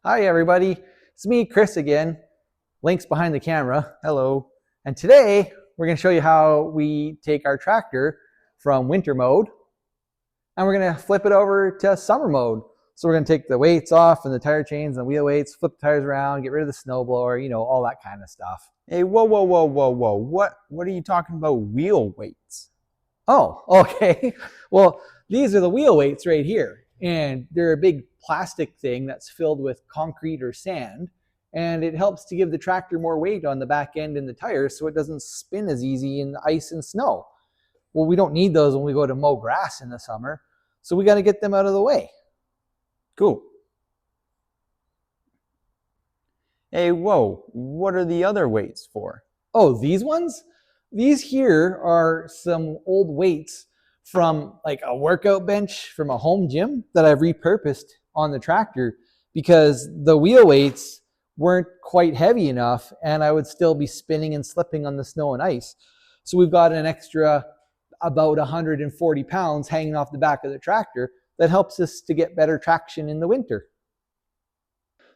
Hi everybody, it's me, Chris again. Link's behind the camera. Hello. And today we're going to show you how we take our tractor from winter mode and we're going to flip it over to summer mode. So we're going to take the weights off and the tire chains and the wheel weights, flip the tires around, get rid of the snow blower, all that kind of stuff. Hey, whoa. What are you talking about wheel weights? Oh, okay. Well, these are the wheel weights right here. And they're a big plastic thing that's filled with concrete or sand. And it helps to give the tractor more weight on the back end and the tires so it doesn't spin as easy in the ice and snow. Well, we don't need those when we go to mow grass in the summer. So we got to get them out of the way. Cool. Hey, whoa, what are the other weights for? Oh, these ones? These here are some old weights from like a workout bench from a home gym that I've repurposed on the tractor because the wheel weights weren't quite heavy enough and I would still be spinning and slipping on the snow and ice. So we've got an extra about 140 pounds hanging off the back of the tractor that helps us to get better traction in the winter.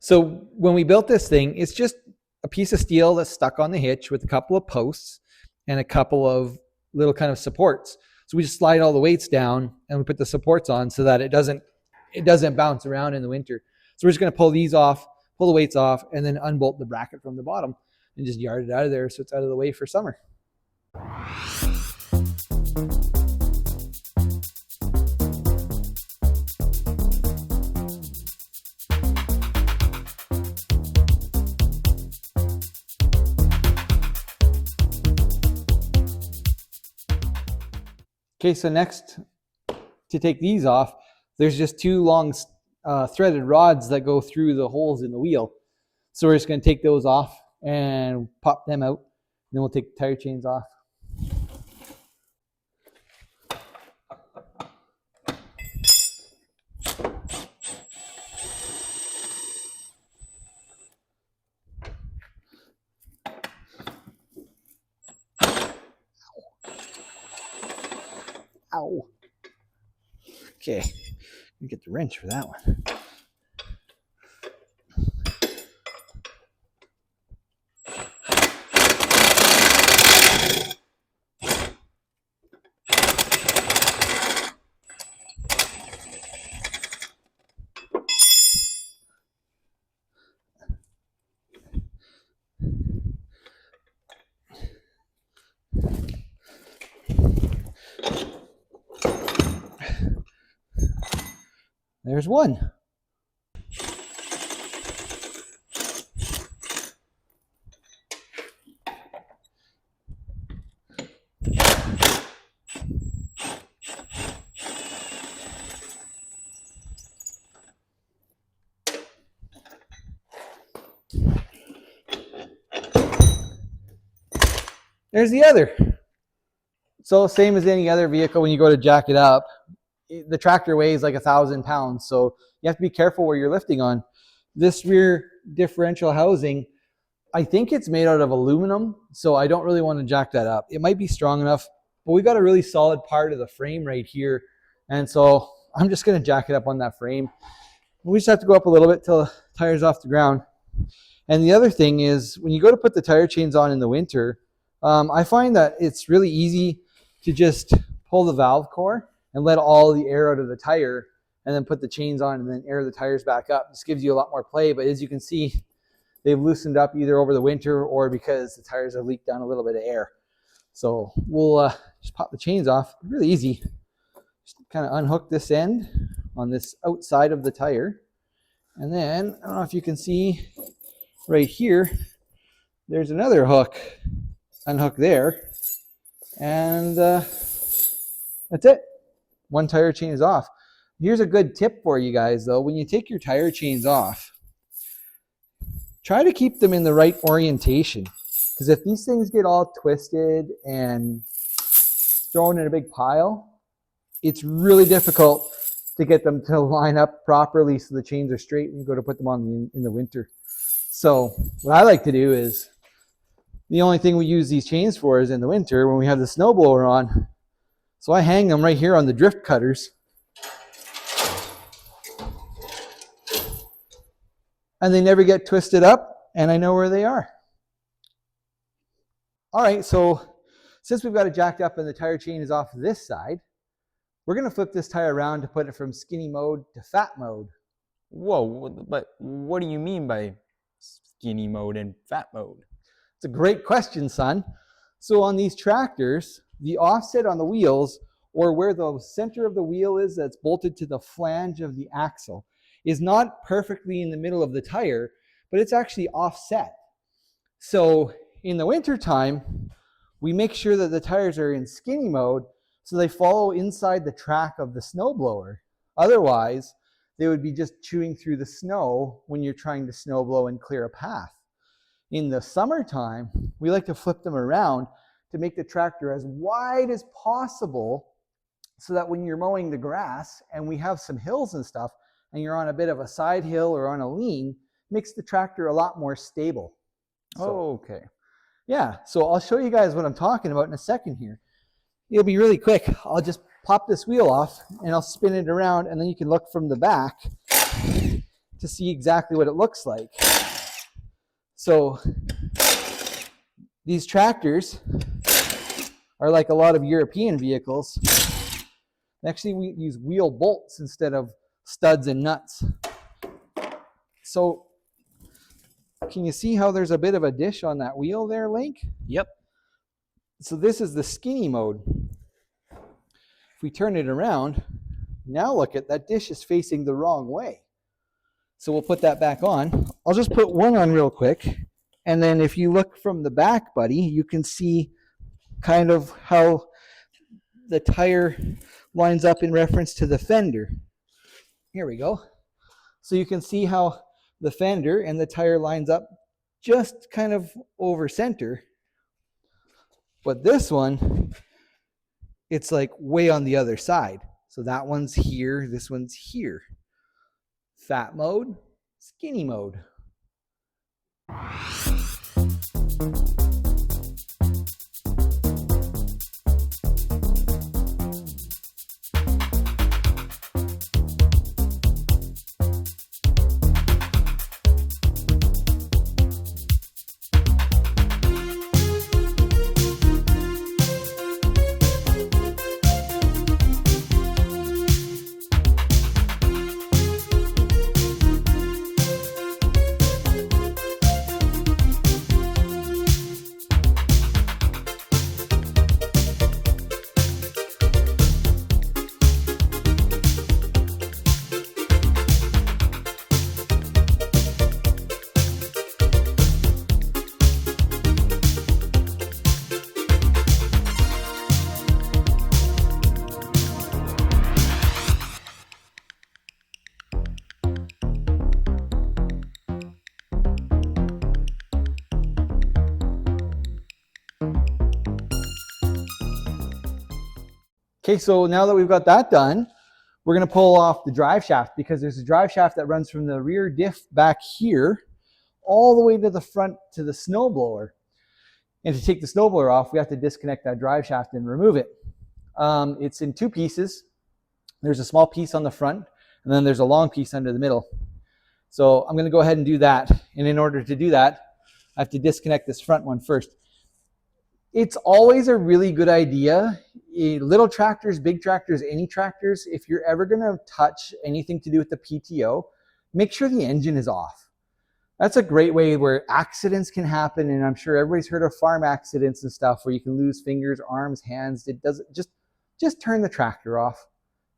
So when we built this thing, it's just a piece of steel that's stuck on the hitch with a couple of posts and a couple of little kind of supports. So we just slide all the weights down and we put the supports on so that it doesn't bounce around in the winter. So we're just going to pull these off, pull the weights off, and then unbolt the bracket from the bottom and just yard it out of there so it's out of the way for summer. Okay, so next, to take these off, there's just two long threaded rods that go through the holes in the wheel. So we're just going to take those off and pop them out. Then we'll take the tire chains off. Ow. Okay, get the wrench for that one. There's one. There's the other. So same as any other vehicle, when you go to jack it up, the tractor weighs like 1,000 pounds. So you have to be careful where you're lifting on. This rear differential housing, I think it's made out of aluminum. So I don't really want to jack that up. It might be strong enough, but we got a really solid part of the frame right here. And so I'm just going to jack it up on that frame. We just have to go up a little bit till the tire's off the ground. And the other thing is when you go to put the tire chains on in the winter, I find that it's really easy to just pull the valve core and let all the air out of the tire and then put the chains on and then air the tires back up. This gives you a lot more play, but as you can see, they've loosened up either over the winter or because the tires have leaked down a little bit of air. So we'll just pop the chains off. Really easy. Just kind of unhook this end on this outside of the tire. And then, I don't know if you can see right here, there's another hook. Unhook there. And that's it. One tire chain is off. Here's a good tip for you guys though. When you take your tire chains off, try to keep them in the right orientation. Because if these things get all twisted and thrown in a big pile, it's really difficult to get them to line up properly so the chains are straight when you go to put them on in the winter. So what I like to do is, the only thing we use these chains for is in the winter when we have the snowblower on. So I hang them right here on the drift cutters. and they never get twisted up, and I know where they are. All right, so since we've got it jacked up and the tire chain is off this side, we're going to flip this tire around to put it from skinny mode to fat mode. Whoa, but what do you mean by skinny mode and fat mode? It's a great question, son. So on these tractors, the offset on the wheels, or where the center of the wheel is that's bolted to the flange of the axle, is not perfectly in the middle of the tire, but it's actually offset. So in the winter time, we make sure that the tires are in skinny mode so they follow inside the track of the snowblower. Otherwise, they would be just chewing through the snow when you're trying to snowblow and clear a path. In the summertime, we like to flip them around to make the tractor as wide as possible so that when you're mowing the grass and we have some hills and stuff and you're on a bit of a side hill or on a lean, makes the tractor a lot more stable. Okay. Yeah, so I'll show you guys what I'm talking about in a second here. It'll be really quick. I'll just pop this wheel off and I'll spin it around, and then you can look from the back to see exactly what it looks like. So these tractors are like a lot of European vehicles. Actually, we use wheel bolts instead of studs and nuts. So can you see how there's a bit of a dish on that wheel there, Link? Yep. So this is the skinny mode. If we turn it around, now look at that dish is facing the wrong way. So we'll put that back on. I'll just put one on real quick. And then if you look from the back, buddy, you can see kind of how the tire lines up in reference to the fender. Here we go. So you can see how the fender and the tire lines up just kind of over center. But this one, it's like way on the other side. So that one's here, this one's here. Fat mode, skinny mode. Okay, so now that we've got that done, we're going to pull off the drive shaft, because there's a drive shaft that runs from the rear diff back here all the way to the front to the snowblower. And to take the snowblower off, we have to disconnect that drive shaft and remove it. It's in two pieces. There's a small piece on the front, and then there's a long piece under the middle. So I'm going to go ahead and do that. And in order to do that, I have to disconnect this front one first. It's always a really good idea, little tractors, big tractors, any tractors, if you're ever going to touch anything to do with the PTO, make sure the engine is off. That's a great way where accidents can happen, and I'm sure everybody's heard of farm accidents and stuff where you can lose fingers, arms, hands. It doesn't, just turn the tractor off.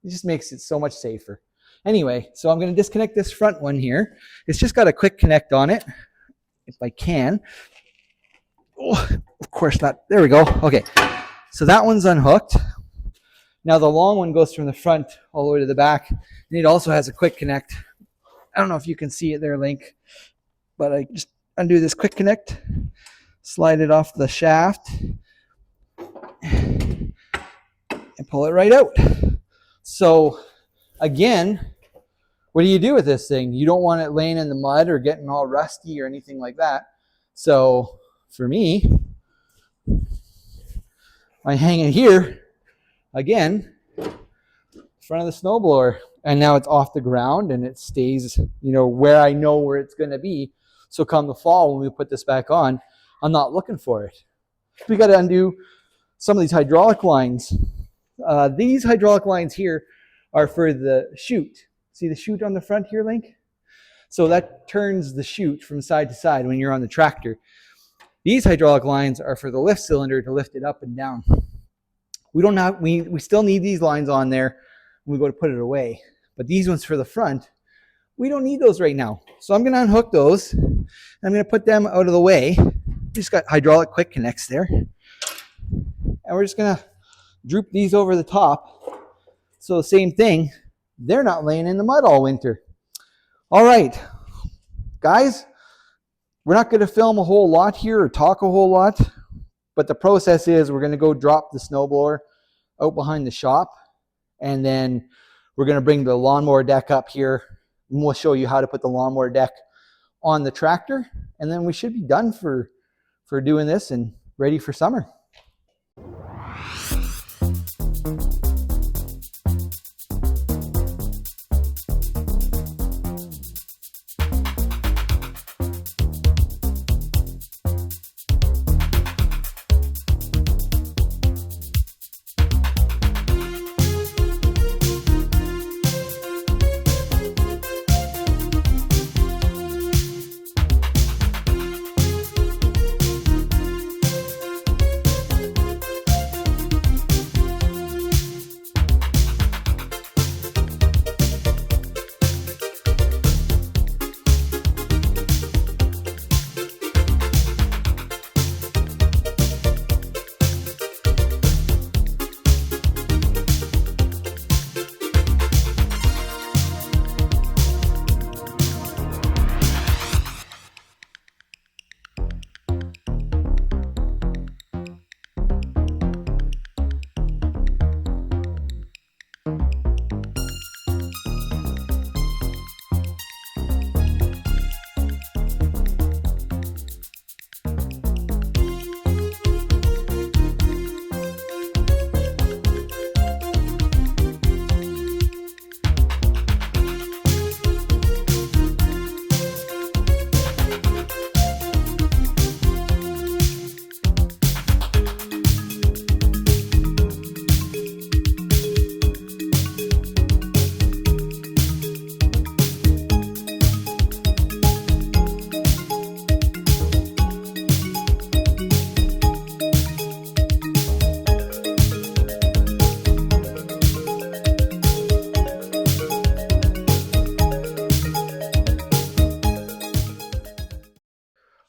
It just makes it so much safer. Anyway, so I'm going to disconnect this front one here. It's just got a quick connect on it, if I can. Oh, of course not. There we go. Okay, so that one's unhooked. Now the long one goes from the front all the way to the back, and it also has a quick connect. I don't know if you can see it there, Link, but I just undo this quick connect, slide it off the shaft, and pull it right out. So again, what do you do with this thing? You don't want it laying in the mud or getting all rusty or anything like that. So for me, I hang it here, again, in front of the snowblower. and now it's off the ground and it stays, where I know where it's going to be. So come the fall, when we put this back on, I'm not looking for it. We got to undo some of these hydraulic lines. These hydraulic lines here are for the chute. See the chute on the front here, Link? So that turns the chute from side to side when you're on the tractor. These hydraulic lines are for the lift cylinder to lift it up and down. We still need these lines on there when we go to put it away. But these ones for the front, we don't need those right now. So I'm going to unhook those. I'm going to put them out of the way. Just got hydraulic quick connects there. And we're just going to droop these over the top. So the same thing, they're not laying in the mud all winter. All right, guys, we're not going to film a whole lot here or talk a whole lot, but the process is we're going to go drop the snowblower out behind the shop, and then we're going to bring the lawnmower deck up here, and we'll show you how to put the lawnmower deck on the tractor, and then we should be done for doing this and ready for summer.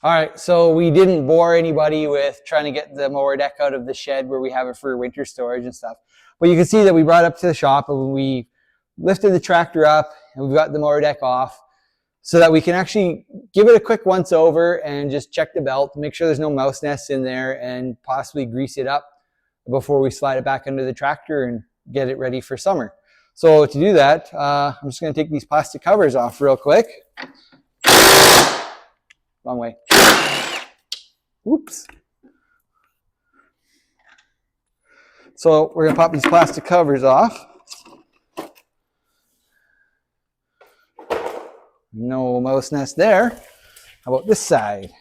All right, so we didn't bore anybody with trying to get the mower deck out of the shed where we have it for winter storage and stuff. But you can see that we brought it up to the shop and we lifted the tractor up and we've got the mower deck off so that we can actually give it a quick once over and just check the belt, make sure there's no mouse nests in there, and possibly grease it up before we slide it back under the tractor and get it ready for summer. So to do that, I'm just going to take these plastic covers off real quick. Wrong way. Oops. So we're going to pop these plastic covers off. No mouse nest there. How about this side?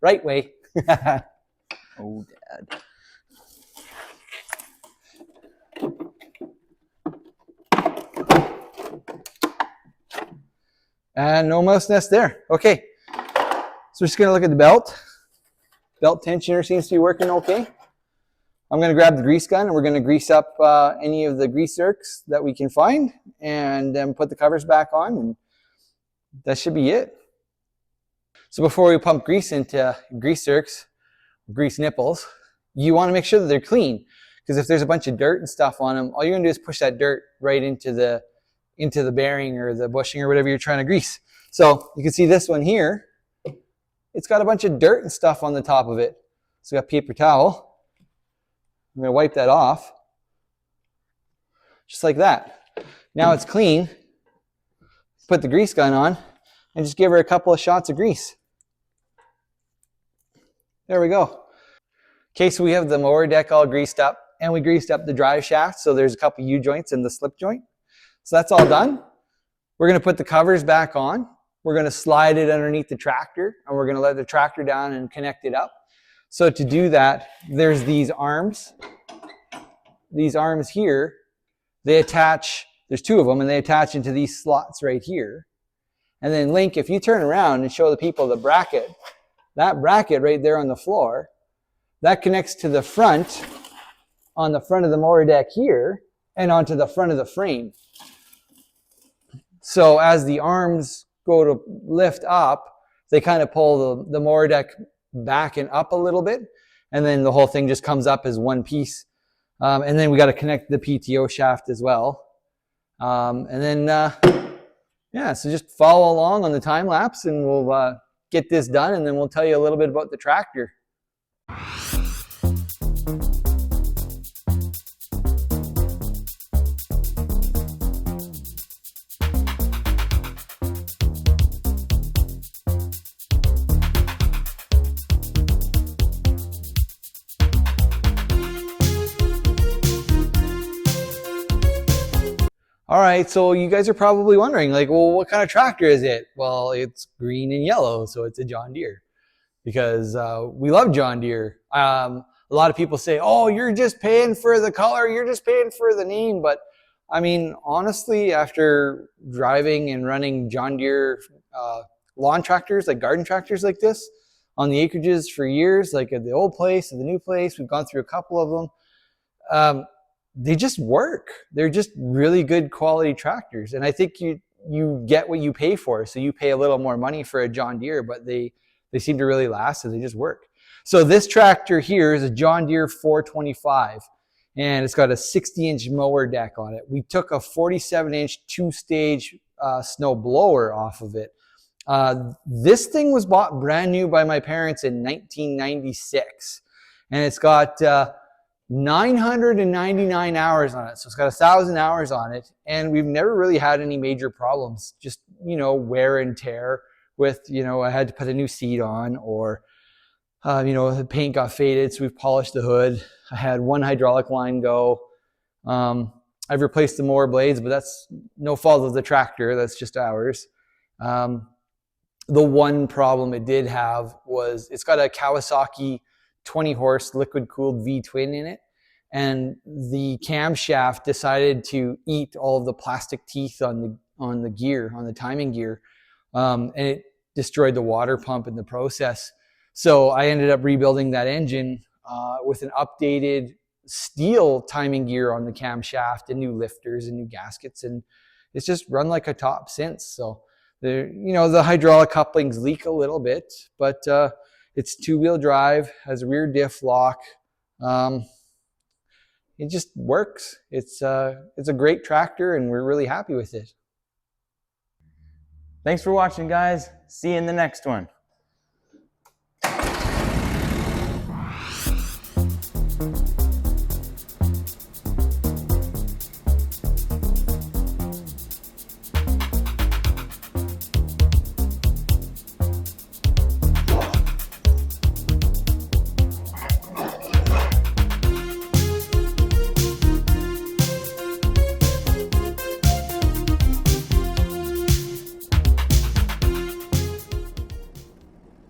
Right way. Oh, Dad. And no mouse nest there. Okay. So we're just going to look at the belt. Belt tensioner seems to be working okay. I'm going to grab the grease gun and we're going to grease up any of the grease zerks that we can find and then put the covers back on, and that should be it. So before we pump grease into grease zerks, grease nipples, you want to make sure that they're clean, because if there's a bunch of dirt and stuff on them, all you're going to do is push that dirt right into the bearing or the bushing or whatever you're trying to grease. So you can see this one here, it's got a bunch of dirt and stuff on the top of it. So we got paper towel. I'm going to wipe that off, just like that. Now it's clean. Put the grease gun on and just give her a couple of shots of grease. There we go. Okay, so we have the mower deck all greased up. and we greased up the drive shaft. So there's a couple U-joints in the slip joint. So that's all done. We're going to put the covers back on. We're going to slide it underneath the tractor, and we're going to let the tractor down and connect it up. So to do that, there's these arms. These arms here, they attach, there's two of them, and they attach into these slots right here. And then Link, if you turn around and show the people the bracket, that bracket right there on the floor, that connects to the front, on the front of the mower deck here, and onto the front of the frame. So as the arms go to lift up, they kind of pull the mower deck back and up a little bit, and then the whole thing just comes up as one piece. And then we got to connect the PTO shaft as well. And then, yeah, so just follow along on the time lapse, and we'll get this done, and then we'll tell you a little bit about the tractor. All right, so you guys are probably wondering, like, well, what kind of tractor is it? Well, it's green and yellow, so it's a John Deere, because we love John Deere. A lot of people say, oh, you're just paying for the color, you're just paying for the name. But I mean, honestly, after driving and running John Deere lawn tractors, like garden tractors like this, on the acreages for years, like at the old place and the new place, we've gone through a couple of them. They just work. They're just really good quality tractors. And I think you get what you pay for. So you pay a little more money for a John Deere, but they seem to really last, and they just work. So this tractor here is a John Deere 425, and it's got a 60-inch mower deck on it. We took a 47-inch two-stage snow blower off of it. This thing was bought brand new by my parents in 1996, and it's got 999 hours on it. So it's got 1,000 hours on it, and we've never really had any major problems. Just, wear and tear with, I had to put a new seat on, or, the paint got faded, so we've polished the hood. I had one hydraulic line go. I've replaced the mower blades, but that's no fault of the tractor. That's just ours. The one problem it did have was it's got a Kawasaki 20-horse liquid-cooled V-twin in it, and the camshaft decided to eat all of the plastic teeth on the gear, on the timing gear, and it destroyed the water pump in the process. So I ended up rebuilding that engine with an updated steel timing gear on the camshaft and new lifters and new gaskets, and it's just run like a top since. So the hydraulic couplings leak a little bit, but it's two-wheel drive, has a rear diff lock. It just works. It's a great tractor, and we're really happy with it. Thanks for watching, guys. See you in the next one.